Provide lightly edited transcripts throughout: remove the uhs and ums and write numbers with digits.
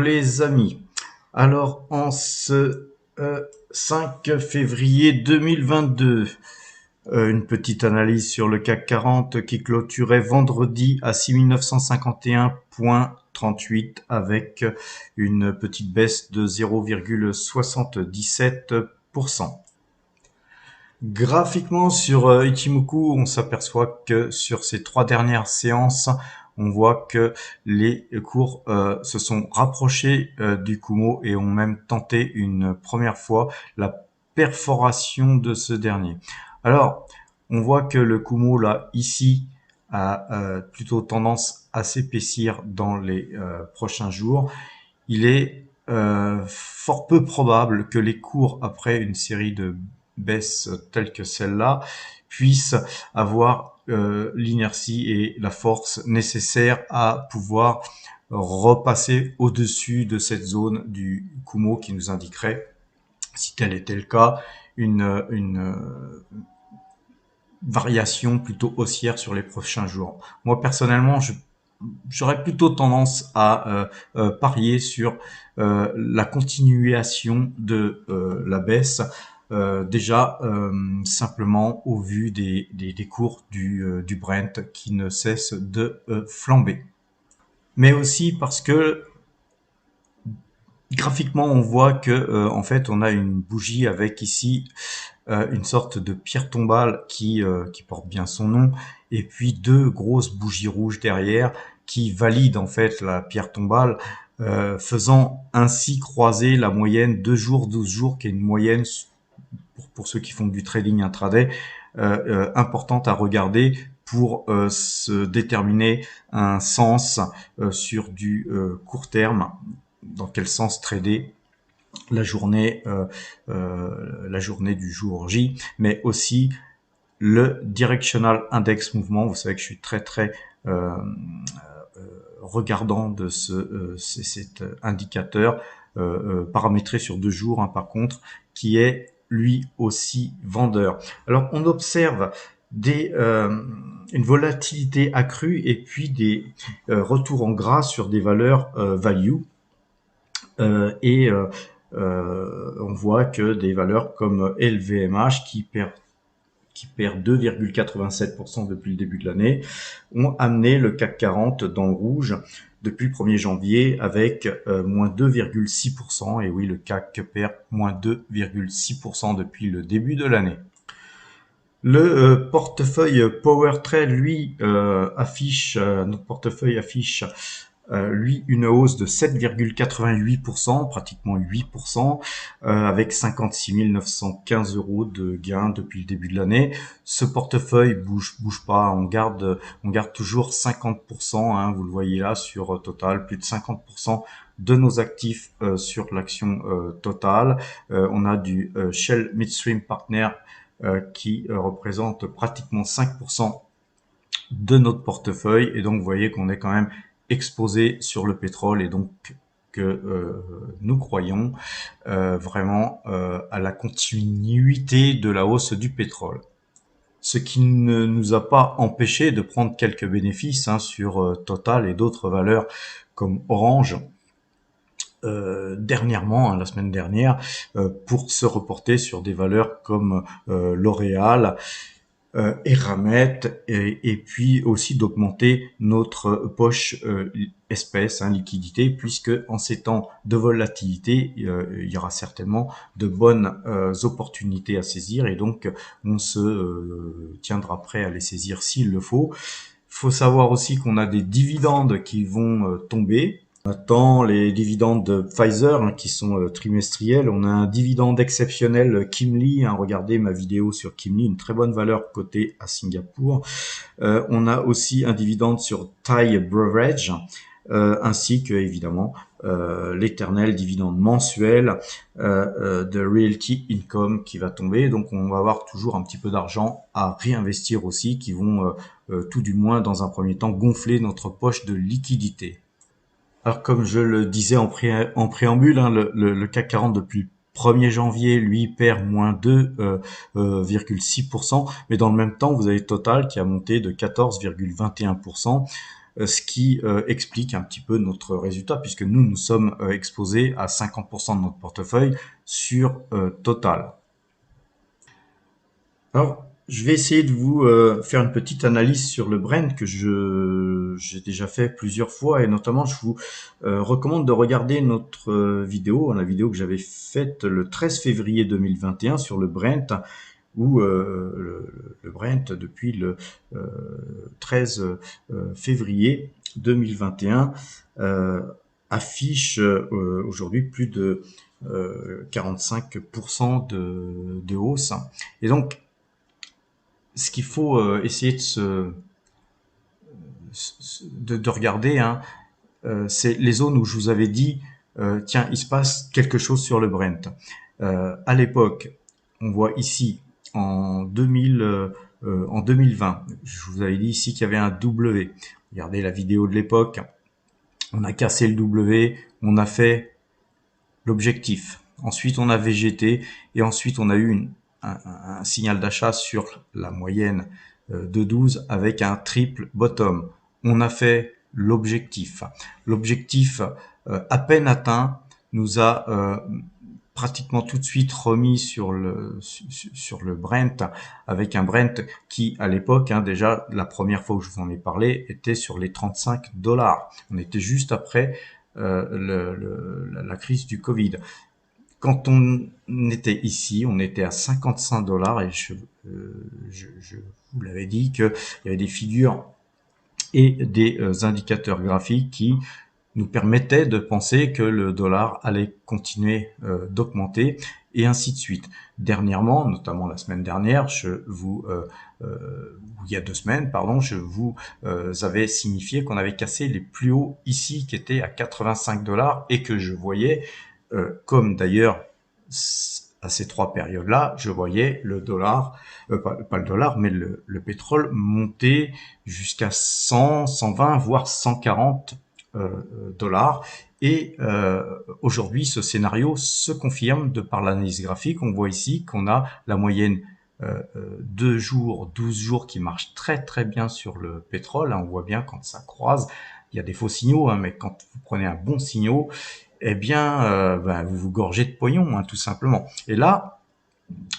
les amis. Alors en ce 5 février 2022, une petite analyse sur le CAC 40 qui clôturait vendredi à 6951,38 avec une petite baisse de 0,77%. Graphiquement sur Ichimoku, on s'aperçoit que sur ces 3 dernières séances, on voit que les cours se sont rapprochés du Kumo et ont même tenté une première fois la perforation de ce dernier. Alors, on voit que le Kumo là ici a plutôt tendance à s'épaissir dans les prochains jours. Il est fort peu probable que les cours après une série de baisses telles que celle-là puissent avoir l'inertie et la force nécessaire à pouvoir repasser au-dessus de cette zone du Kumo qui nous indiquerait, si tel était le cas, une variation plutôt haussière sur les prochains jours. Moi personnellement, j'aurais plutôt tendance à parier sur la continuation de la baisse, déjà simplement au vu des cours du Brent qui ne cessent de flamber. Mais aussi parce que graphiquement on voit que en fait on a une bougie avec ici une sorte de pierre tombale qui porte bien son nom, et puis 2 grosses bougies rouges derrière qui valident en fait la pierre tombale, faisant ainsi croiser la moyenne 2 jours, 12 jours, qui est une moyenne pour ceux qui font du trading intraday, importante à regarder pour se déterminer un sens sur du court terme, dans quel sens trader la journée du jour J, mais aussi le directional index mouvement. Vous savez que je suis très regardant de cet indicateur paramétré sur 2 jours, hein, par contre, qui est lui aussi vendeur. Alors on observe une volatilité accrue et puis des retours en gras sur des valeurs value, et on voit que des valeurs comme LVMH qui perd 2,87% depuis le début de l'année ont amené le CAC 40 dans le rouge depuis le 1er janvier avec moins 2,6%. Et oui, le CAC perd moins 2,6% depuis le début de l'année. Le portefeuille PowerTrade, lui, notre portefeuille affiche lui une hausse de 7,88%, pratiquement 8%, avec 56 915 € de gains depuis le début de l'année. Ce portefeuille bouge pas, on garde toujours 50%, hein, vous le voyez là sur Total, plus de 50% de nos actifs sur l'action Total. On a du Shell Midstream Partner qui représente pratiquement 5% de notre portefeuille, et donc vous voyez qu'on est quand même exposé sur le pétrole, et donc que nous croyons vraiment à la continuité de la hausse du pétrole. Ce qui ne nous a pas empêché de prendre quelques bénéfices, hein, sur Total et d'autres valeurs comme Orange dernièrement, hein, la semaine dernière, pour se reporter sur des valeurs comme L'Oréal, Eramet, et puis aussi d'augmenter notre poche espèce, hein, liquidité, puisque en ces temps de volatilité, il y aura certainement de bonnes opportunités à saisir, et donc on se tiendra prêt à les saisir s'il le faut. Il faut savoir aussi qu'on a des dividendes qui vont tomber. On attend les dividendes de Pfizer, hein, qui sont trimestriels. On a un dividende exceptionnel Kimley, hein, regardez ma vidéo sur Kimley, une très bonne valeur cotée à Singapour. On a aussi un dividende sur Thai Beverage, ainsi que évidemment l'éternel dividende mensuel de Realty Income qui va tomber. Donc on va avoir toujours un petit peu d'argent à réinvestir aussi, qui vont tout du moins dans un premier temps gonfler notre poche de liquidité. Alors comme je le disais en préambule, hein, le CAC 40 depuis le 1er janvier, lui, perd moins 2,6%, mais dans le même temps, vous avez Total qui a monté de 14,21%. ce qui explique un petit peu notre résultat, puisque nous sommes exposés à 50% de notre portefeuille sur Total. Alors, je vais essayer de vous faire une petite analyse sur le Brent que j'ai déjà fait plusieurs fois, et notamment je vous recommande de regarder notre vidéo, la vidéo que j'avais faite le 13 février 2021 sur le Brent, où le Brent depuis le 13 février 2021 affiche aujourd'hui plus de 45% de hausse. Et donc, ce qu'il faut essayer de regarder, hein, c'est les zones où je vous avais dit, tiens, il se passe quelque chose sur le Brent. À l'époque, on voit ici en 2020, je vous avais dit ici qu'il y avait un W. Regardez la vidéo de l'époque. On a cassé le W, on a fait l'objectif. Ensuite, on a végété et ensuite on a eu un signal d'achat sur la moyenne de 12 avec un triple bottom. On a fait l'objectif. L'objectif à peine atteint nous a pratiquement tout de suite remis sur le Brent, avec un Brent qui à l'époque, hein, déjà la première fois que je vous en ai parlé, était sur les 35$. On était juste après la crise du Covid. Quand on était ici, on était à 55$ et je vous l'avais dit qu'il y avait des figures et des indicateurs graphiques qui nous permettaient de penser que le dollar allait continuer d'augmenter et ainsi de suite. Dernièrement, notamment la semaine dernière, il y a 2 semaines, pardon, je vous avais signifié qu'on avait cassé les plus hauts ici qui étaient à 85$ et que je voyais, comme d'ailleurs à ces 3 périodes-là, je voyais le dollar, pas le dollar, mais le pétrole monter jusqu'à 100, 120, voire 140 dollars. Et aujourd'hui, ce scénario se confirme de par l'analyse graphique. On voit ici qu'on a la moyenne 2 jours, 12 jours qui marche très très bien sur le pétrole. On voit bien quand ça croise, il y a des faux signaux, hein, mais quand vous prenez un bon signal, eh bien, vous vous gorgez de pognon, hein, tout simplement. Et là,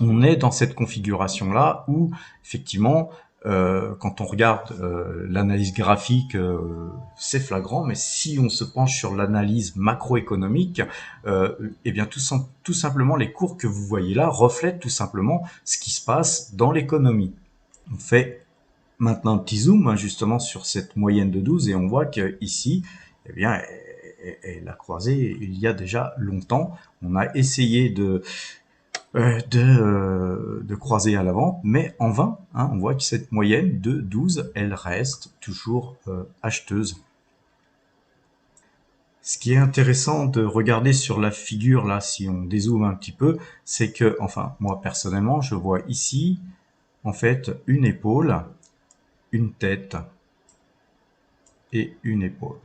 on est dans cette configuration-là où, effectivement, quand on regarde l'analyse graphique, c'est flagrant, mais si on se penche sur l'analyse macroéconomique, eh bien tout simplement les cours que vous voyez là reflètent tout simplement ce qui se passe dans l'économie. On fait maintenant un petit zoom, hein, justement sur cette moyenne de 12 et on voit que ici, eh bien, elle a croisé il y a déjà longtemps. On a essayé de croiser à l'avant, mais en vain, hein. On voit que cette moyenne de 12, elle reste toujours acheteuse. Ce qui est intéressant de regarder sur la figure là, si on dézoome un petit peu, c'est que, enfin, moi personnellement, je vois ici, en fait, une épaule, une tête et une épaule.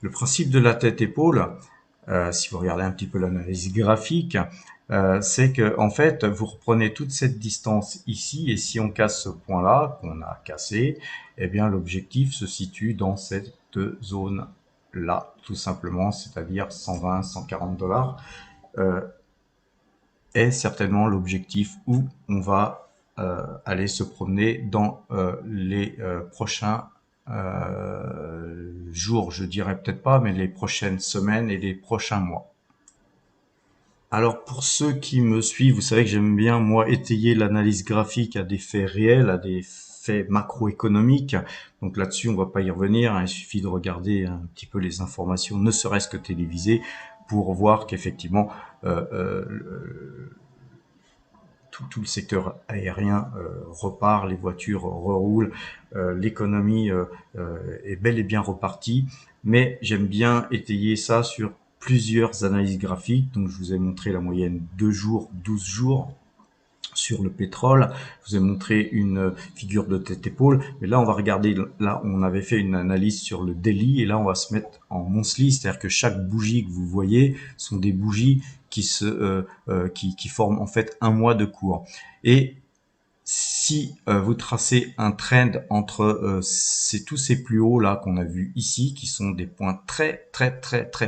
Le principe de la tête-épaule, si vous regardez un petit peu l'analyse graphique, c'est que en fait, vous reprenez toute cette distance ici, et si on casse ce point-là, qu'on a cassé, eh bien l'objectif se situe dans cette zone-là, tout simplement, c'est-à-dire 120, 140$, est certainement l'objectif où on va aller se promener dans les prochains jours, je dirais peut-être pas, mais les prochaines semaines et les prochains mois. Alors pour ceux qui me suivent, vous savez que j'aime bien moi étayer l'analyse graphique à des faits réels, à des faits macroéconomiques. Donc là-dessus, on va pas y revenir, hein. Il suffit de regarder un petit peu les informations, ne serait-ce que télévisées, pour voir qu'effectivement tout le secteur aérien repart, les voitures reroulent, l'économie est bel et bien repartie. Mais j'aime bien étayer ça sur plusieurs analyses graphiques. Donc je vous ai montré la moyenne 2 jours, 12 jours sur le pétrole. Je vous ai montré une figure de tête-épaule. Mais là, on va regarder, là, on avait fait une analyse sur le daily et là, on va se mettre en monthly, c'est-à-dire que chaque bougie que vous voyez sont des bougies qui forment en fait un mois de cours. Et si vous tracez un trend entre tous ces plus hauts là qu'on a vu ici, qui sont des points très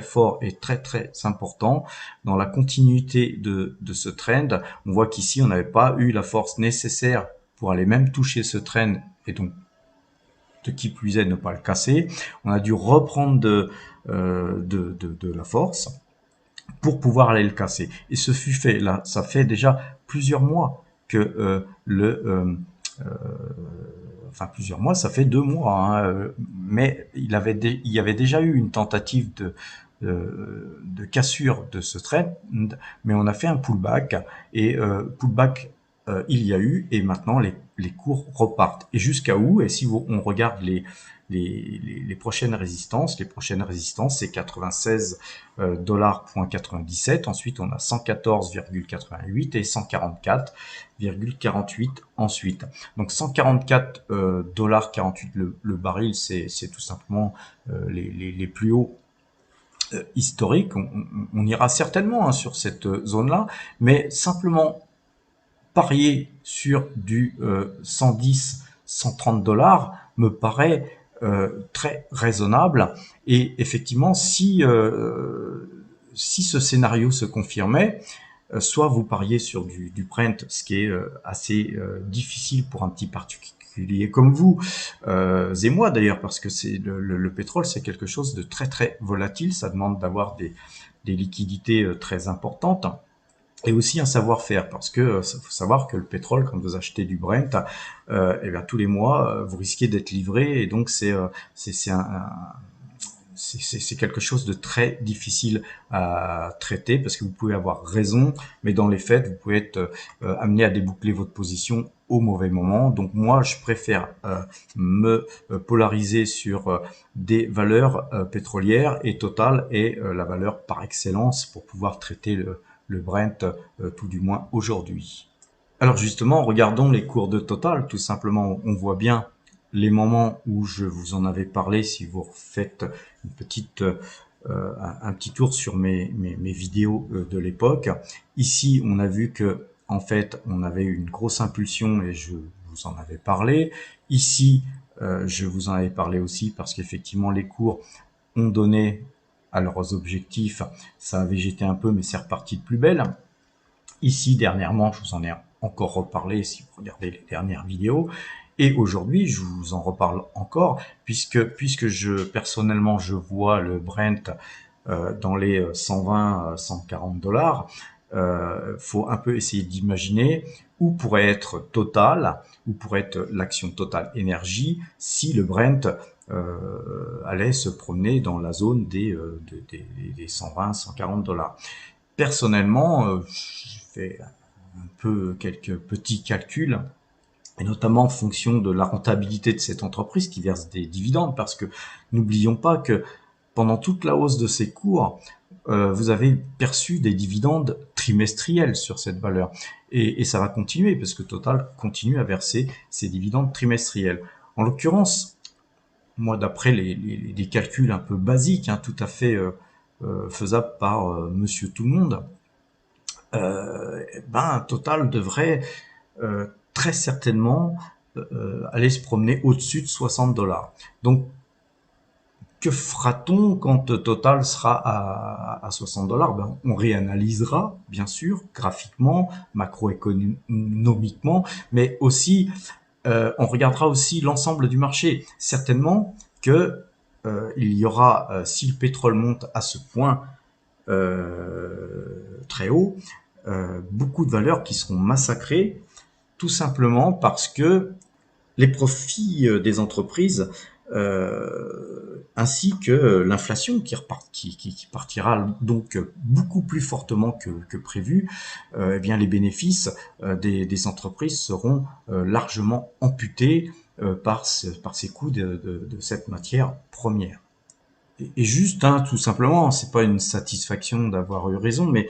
forts et très importants, dans la continuité de ce trend, on voit qu'ici on n'avait pas eu la force nécessaire pour aller même toucher ce trend, et donc de qui plus est ne pas le casser. On a dû reprendre de la force pour pouvoir aller le casser. Et ce fut fait. Là, ça fait déjà plusieurs mois que enfin plusieurs mois, ça fait 2 mois, hein, mais il y avait déjà eu une tentative de cassure de ce trend, mais on a fait un pullback, et pullback il y a eu, et maintenant les cours repartent. Et jusqu'à où? Et si on regarde les prochaines résistances c'est 96 $.97, ensuite on a 114,88 et 144,48 ensuite. Donc 144 $48 le baril, c'est tout simplement les plus hauts historiques. On ira certainement sur cette zone-là, mais simplement parier sur du 110, 130 $ me paraît très raisonnable. Et effectivement, si ce scénario se confirmait, soit vous pariez sur du Brent, ce qui est assez difficile pour un petit particulier comme vous et moi d'ailleurs, parce que c'est le pétrole, c'est quelque chose de très volatile. Ça demande d'avoir des liquidités très importantes, et aussi un savoir-faire, parce que faut savoir que le pétrole, quand vous achetez du Brent, et bien tous les mois vous risquez d'être livré, et donc c'est quelque chose de très difficile à traiter, parce que vous pouvez avoir raison, mais dans les faits, vous pouvez être amené à déboucler votre position au mauvais moment. Donc moi, je préfère me polariser sur des valeurs pétrolières, et Total est la valeur par excellence pour pouvoir traiter le Brent, tout du moins aujourd'hui. Alors justement, regardons les cours de Total. Tout simplement, on voit bien les moments où je vous en avais parlé. Si vous faites une petite, un petit tour sur mes vidéos de l'époque, ici on a vu que en fait on avait une grosse impulsion, et je vous en avais parlé. Ici, je vous en avais parlé aussi, parce qu'effectivement les cours ont donné à leurs objectifs. Ça a végété un peu, mais c'est reparti de plus belle. Ici, dernièrement, je vous en ai encore reparlé si vous regardez les dernières vidéos. Et aujourd'hui, je vous en reparle encore, puisque personnellement, je vois le Brent dans les 120, 140 $. Faut un peu essayer d'imaginer où pourrait être Total, où pourrait être l'action Total Énergie, si le Brent allait se promener dans la zone des 120, 140 $. Personnellement, j'ai fait un peu quelques petits calculs, et notamment en fonction de la rentabilité de cette entreprise qui verse des dividendes, parce que n'oublions pas que pendant toute la hausse de ces cours, vous avez perçu des dividendes trimestriels sur cette valeur, et ça va continuer, parce que Total continue à verser ses dividendes trimestriels. En l'occurrence, moi, d'après les calculs un peu basiques, tout à fait faisables par Monsieur Tout le Monde, Total devrait très certainement aller se promener au-dessus de 60 $. Donc, que fera-t-on quand Total sera à 60 $? On réanalysera, bien sûr, graphiquement, macroéconomiquement, mais aussi, on regardera aussi l'ensemble du marché. Certainement que il y aura, si le pétrole monte à ce point très haut, beaucoup de valeurs qui seront massacrées, tout simplement parce que les profits des entreprises, ainsi que l'inflation qui partira donc beaucoup plus fortement que prévu, eh bien les bénéfices des entreprises seront largement amputés par ces coûts de cette matière première. Et juste, tout simplement, c'est pas une satisfaction d'avoir eu raison, mais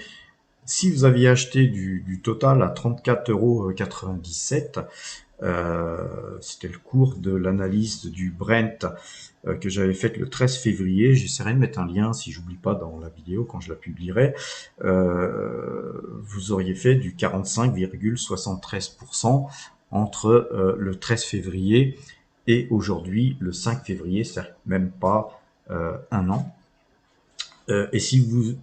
si vous aviez acheté du Total à 34,97 €, c'était le cours de l'analyse du Brent que j'avais faite le 13 février. J'essaierai de mettre un lien, si j'oublie pas, dans la vidéo quand je la publierai. Vous auriez fait du 45,73% entre le 13 février et aujourd'hui, le 5 février, c'est même pas un an. Et si vous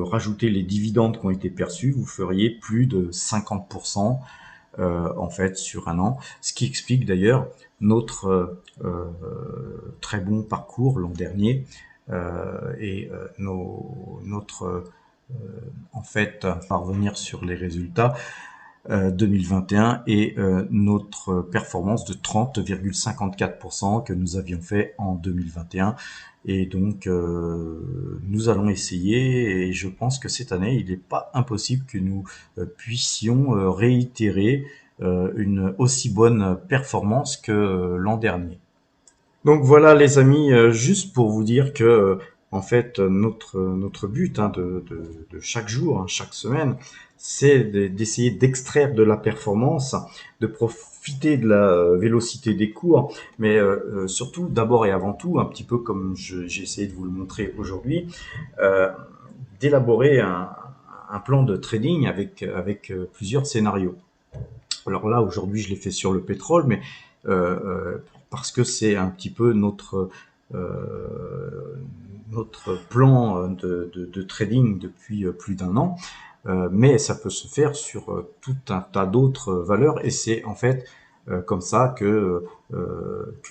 rajoutez les dividendes qui ont été perçus, vous feriez plus de 50% en fait sur un an, ce qui explique d'ailleurs notre très bon parcours l'an dernier et notre en fait parvenir sur les résultats 2021 et notre performance de 30,54% que nous avions fait en 2021. Et donc, nous allons essayer, et je pense que cette année, il n'est pas impossible que nous puissions réitérer une aussi bonne performance que l'an dernier. Donc voilà les amis, juste pour vous dire que en fait notre but de chaque jour, chaque semaine, c'est d'essayer d'extraire de la performance, de profiter de la vélocité des cours, mais surtout d'abord et avant tout, un petit peu comme j'ai essayé de vous le montrer aujourd'hui, euh, d'élaborer un plan de trading avec plusieurs scénarios. Alors là, aujourd'hui, je l'ai fait sur le pétrole, mais parce que c'est un petit peu notre plan de trading depuis plus d'un an. Mais ça peut se faire sur tout un tas d'autres valeurs, et c'est en fait comme ça que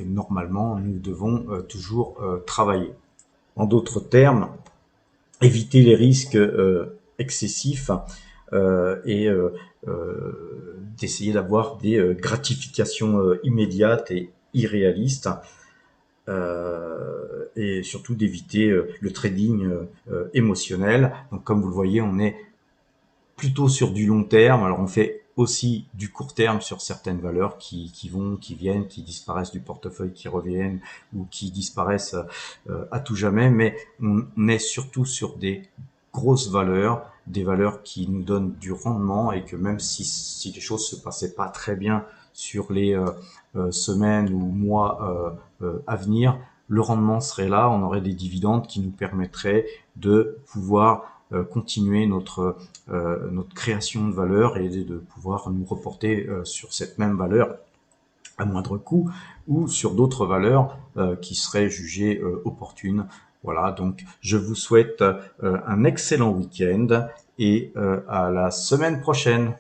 normalement nous devons toujours travailler. En d'autres termes, éviter les risques excessifs et d'essayer d'avoir des gratifications immédiates et irréalistes et surtout d'éviter le trading émotionnel. Donc comme vous le voyez, on est plutôt sur du long terme. Alors on fait aussi du court terme sur certaines valeurs qui vont, qui viennent, qui disparaissent du portefeuille, qui reviennent ou qui disparaissent à tout jamais. Mais on est surtout sur des grosses valeurs, des valeurs qui nous donnent du rendement, et que même si les choses se passaient pas très bien sur les semaines ou mois à venir, le rendement serait là, on aurait des dividendes qui nous permettraient de pouvoir continuer notre création de valeur et de pouvoir nous reporter sur cette même valeur à moindre coût ou sur d'autres valeurs qui seraient jugées opportunes. Voilà, donc je vous souhaite un excellent week-end et à la semaine prochaine.